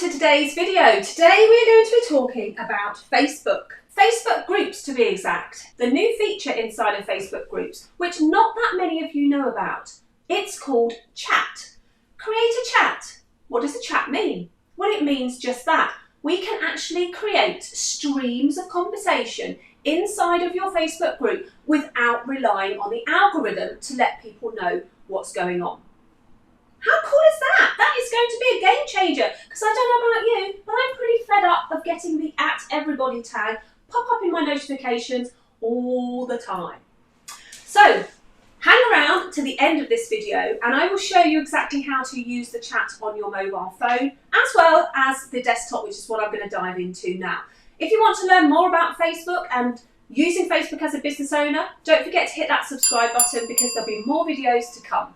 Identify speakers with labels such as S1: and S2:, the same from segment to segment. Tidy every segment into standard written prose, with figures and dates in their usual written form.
S1: to today's video. Today we're going to be talking about Facebook. Facebook groups to be exact. The new feature inside of Facebook groups, which not that many of you know about. It's called chat. Create a chat. What does a chat mean? Well, it means just that. We can actually create streams of conversation inside of your Facebook group without relying on the algorithm to let people know what's going on. How cool is that? That is going to be a game changer, because I don't know about you, but I'm pretty fed up of getting the @everybody tag pop up in my notifications all the time. So hang around to the end of this video and I will show you exactly how to use the chat on your mobile phone as well as the desktop, which is what I'm going to dive into now. If you want to learn more about Facebook and using Facebook as a business owner, don't forget to hit that subscribe button because there'll be more videos to come.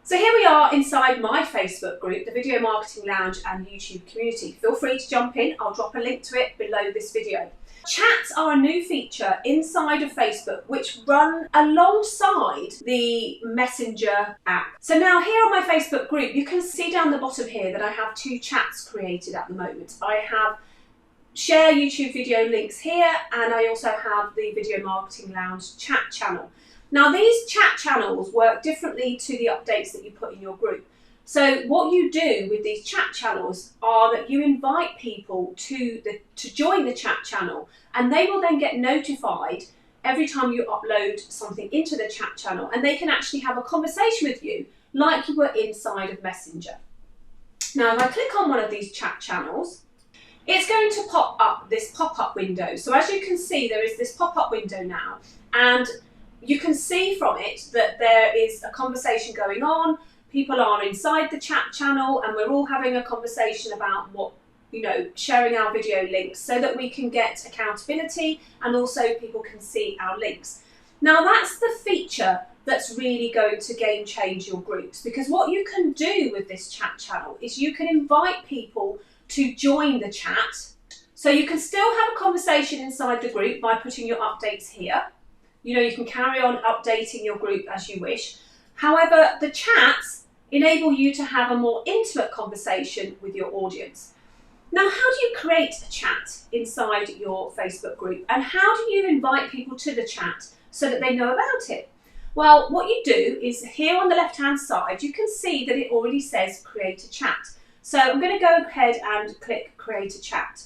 S1: So here we are inside my Facebook group, the Video Marketing Lounge and YouTube community. Feel free to jump in, I'll drop a link to it below this video. Chats are a new feature inside of Facebook which run alongside the Messenger app. So now here on my Facebook group, you can see down the bottom here that I have 2 chats created at the moment. I have share YouTube video links here and I also have the Video Marketing Lounge chat channel. Now these chat channels work differently to the updates that you put in your group. So what you do with these chat channels are that you invite people to join the chat channel and they will then get notified every time you upload something into the chat channel and they can actually have a conversation with you like you were inside of Messenger. Now if I click on one of these chat channels, it's going to pop up this pop-up window. So as you can see, there is this pop-up window now and you can see from it that there is a conversation going on. People are inside the chat channel and we're all having a conversation about sharing our video links so that we can get accountability and also people can see our links. Now that's the feature that's really going to game change your groups, because what you can do with this chat channel is you can invite people to join the chat. So you can still have a conversation inside the group by putting your updates here. You can carry on updating your group as you wish. However, the chats enable you to have a more intimate conversation with your audience. Now, how do you create a chat inside your Facebook group? And how do you invite people to the chat so that they know about it? Well, what you do is here on the left-hand side, you can see that it already says create a chat. So I'm going to go ahead and click create a chat.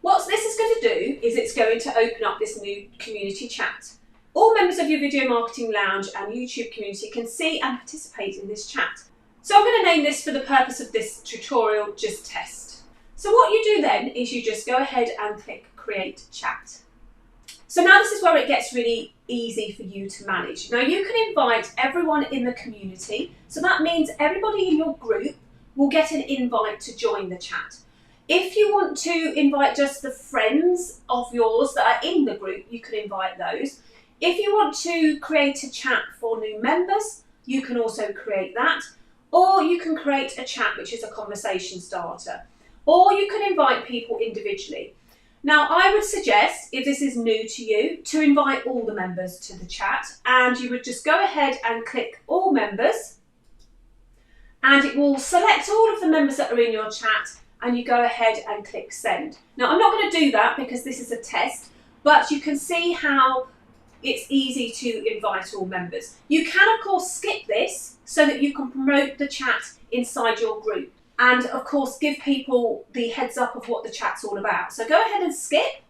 S1: What this is going to do is it's going to open up this new community chat. All members of your Video Marketing Lounge and YouTube community can see and participate in this chat. So I'm going to name this, for the purpose of this tutorial, just test. So what you do then is you just go ahead and click create chat. So now this is where it gets really easy for you to manage. Now you can invite everyone in the community. So that means everybody in your group will get an invite to join the chat. If you want to invite just the friends of yours that are in the group, you can invite those. If you want to create a chat for new members, you can also create that. Or you can create a chat which is a conversation starter. Or you can invite people individually. Now I would suggest, if this is new to you, to invite all the members to the chat, and you would just go ahead and click all members and it will select all of the members that are in your chat and you go ahead and click send. Now I'm not going to do that because this is a test, but you can see how it's easy to invite all members. You can of course skip this so that you can promote the chat inside your group and of course give people the heads up of what the chat's all about. So go ahead and skip.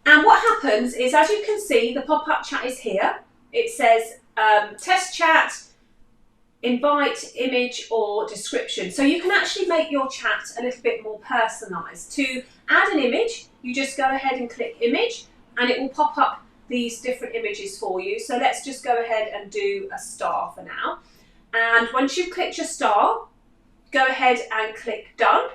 S1: And what happens is, as you can see, the pop-up chat is here. It says test chat, invite, image or description. So you can actually make your chat a little bit more personalised. To add an image, you just go ahead and click image and it will pop up these different images for you. So let's just go ahead and do a star for now. And once you've clicked your star, go ahead and click done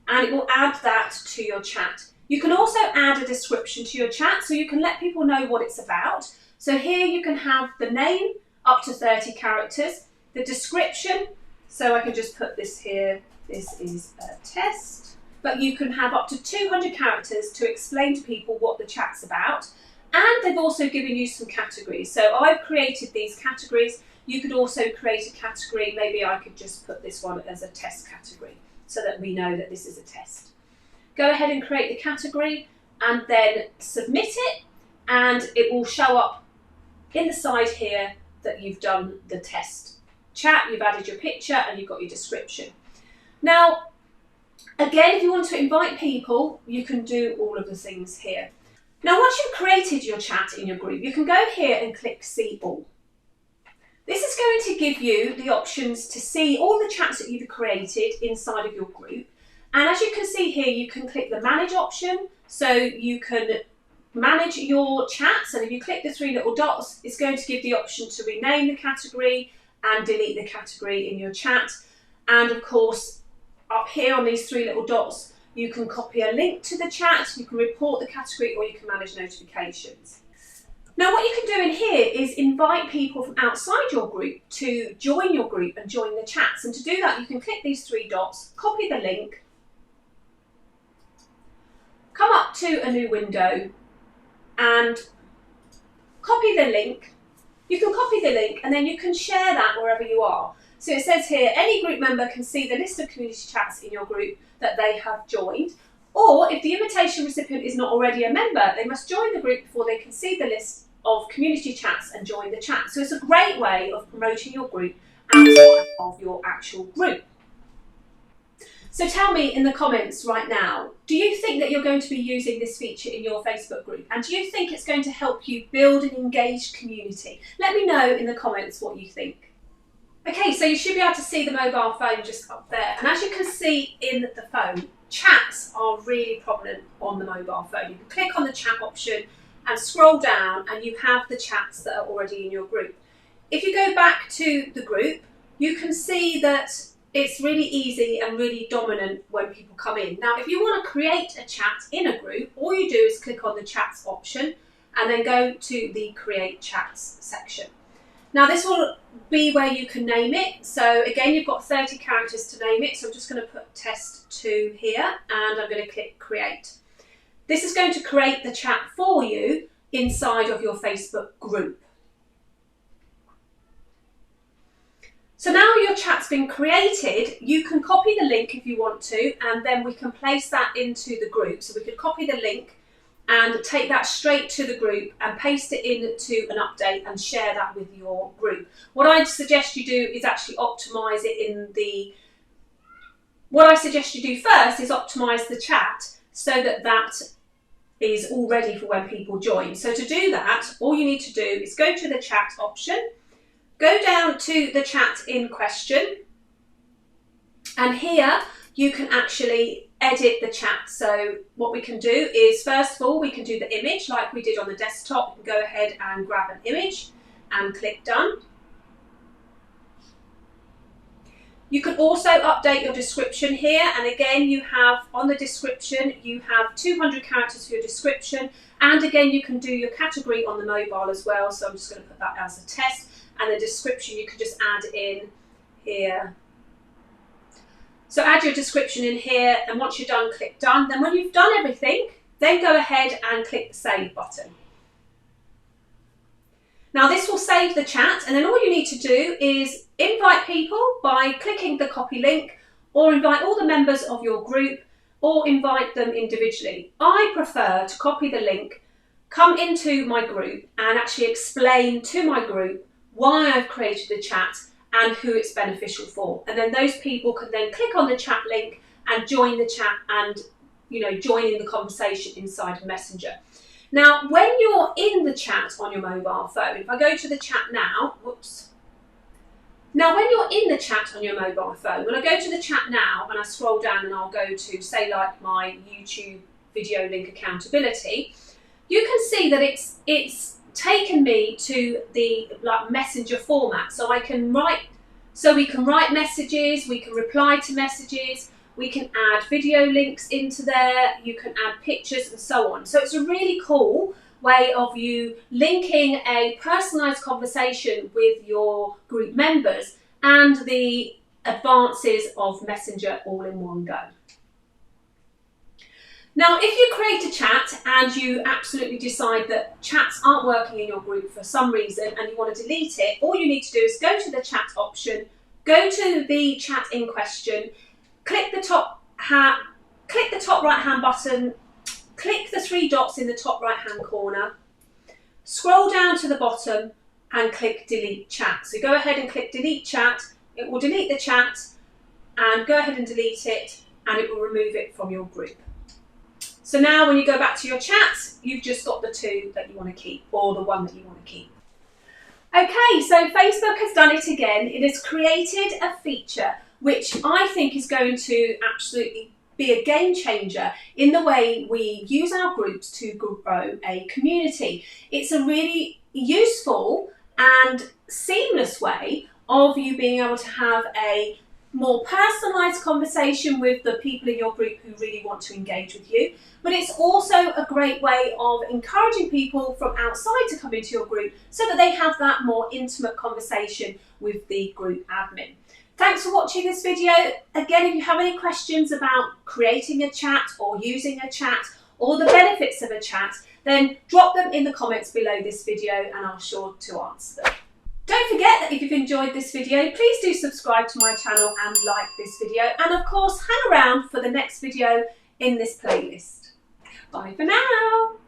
S1: and it will add that to your chat. You can also add a description to your chat so you can let people know what it's about. So here you can have the name up to 30 characters. The description, so I can just put this here, this is a test, but you can have up to 200 characters to explain to people what the chat's about. And they've also given you some categories. So I've created these categories You could also create a category. Maybe I could just put this one as a test category so that we know that this is a test. Go ahead and create the category and then submit it, and it will show up in the side here that you've done the test chat, you've added your picture and you've got your description. Now, again, if you want to invite people, you can do all of the things here. Now, once you've created your chat in your group, you can go here and click See All. This is going to give you the options to see all the chats that you've created inside of your group. And as you can see here, you can click the Manage option, so you can manage your chats. And if you click the three little dots, it's going to give the option to rename the category and delete the category in your chat. And of course, up here on these three little dots, you can copy a link to the chat, you can report the category, or you can manage notifications. Now, what you can do in here is invite people from outside your group to join your group and join the chats. And to do that, you can click these three dots, copy the link, come up to a new window and copy the link. You can copy the link and then you can share that wherever you are. So it says here, any group member can see the list of community chats in your group that they have joined. Or if the invitation recipient is not already a member, they must join the group before they can see the list of community chats and join the chat. So it's a great way of promoting your group outside of your actual group. So tell me in the comments right now, do you think that you're going to be using this feature in your Facebook group? And do you think it's going to help you build an engaged community? Let me know in the comments what you think. Okay, so you should be able to see the mobile phone just up there. And as you can see in the phone, chats are really prominent on the mobile phone. You can click on the chat option and scroll down and you have the chats that are already in your group. If you go back to the group, you can see that it's really easy and really dominant when people come in. Now, if you want to create a chat in a group, all you do is click on the chats option and then go to the create chats section. Now, this will be where you can name it. So again, you've got 30 characters to name it. So I'm just going to put test 2 here and I'm going to click create. This is going to create the chat for you inside of your Facebook group. So now your chat's been created, you can copy the link if you want to, and then we can place that into the group. So we could copy the link and take that straight to the group and paste it into an update and share that with your group. What I'd suggest you do is actually optimize it in the... What I suggest you do first is optimize the chat so that that is all ready for when people join. So to do that, all you need to do is go to the chat option, go down to the chat in question, and here you can actually edit the chat. So what we can do is, first of all, we can do the image like we did on the desktop. We can go ahead and grab an image and click done. You can also update your description here, and again you have on the description you have 200 characters for your description, and again you can do your category on the mobile as well. So I'm just going to put that as a test, and the description you can just add in here. So add your description in here, and once you're done, click done. Then when you've done everything, then go ahead and click the save button. Now this will save the chat, and then all you need to do is invite people by clicking the copy link, or invite all the members of your group, or invite them individually. I prefer to copy the link, come into my group and actually explain to my group why I've created the chat and who it's beneficial for. And then those people can then click on the chat link and join the chat and, join in the conversation inside Messenger. Now, when you're in the chat on your mobile phone, if I go to the chat now, whoops. Now, when you're in the chat on your mobile phone, when I go to the chat now and I scroll down and I'll go to, say, like my YouTube video link accountability, you can see that it's taken me to the Messenger format. So we can write messages, we can reply to messages, we can add video links into there, you can add pictures and so on. So it's a really cool way of you linking a personalised conversation with your group members and the advances of Messenger all in one go. Now, if you create a chat and you absolutely decide that chats aren't working in your group for some reason and you want to delete it, all you need to do is go to the chat option, go to the chat in question, click the top right hand button, click the three dots in the top right hand corner, scroll down to the bottom and click delete chat. So go ahead and click delete chat, it will delete the chat, and go ahead and delete it and it will remove it from your group. So now when you go back to your chats, you've just got the two that you want to keep, or the one that you want to keep. Okay, so Facebook has done it again. It has created a feature which I think is going to absolutely be a game changer in the way we use our groups to grow a community. It's a really useful and seamless way of you being able to have a more personalised conversation with the people in your group who really want to engage with you. But it's also a great way of encouraging people from outside to come into your group so that they have that more intimate conversation with the group admin. Thanks for watching this video. Again, if you have any questions about creating a chat or using a chat or the benefits of a chat, then drop them in the comments below this video and I'll be sure to answer them. Don't forget that if you've enjoyed this video, please do subscribe to my channel and like this video. And of course, hang around for the next video in this playlist. Bye for now.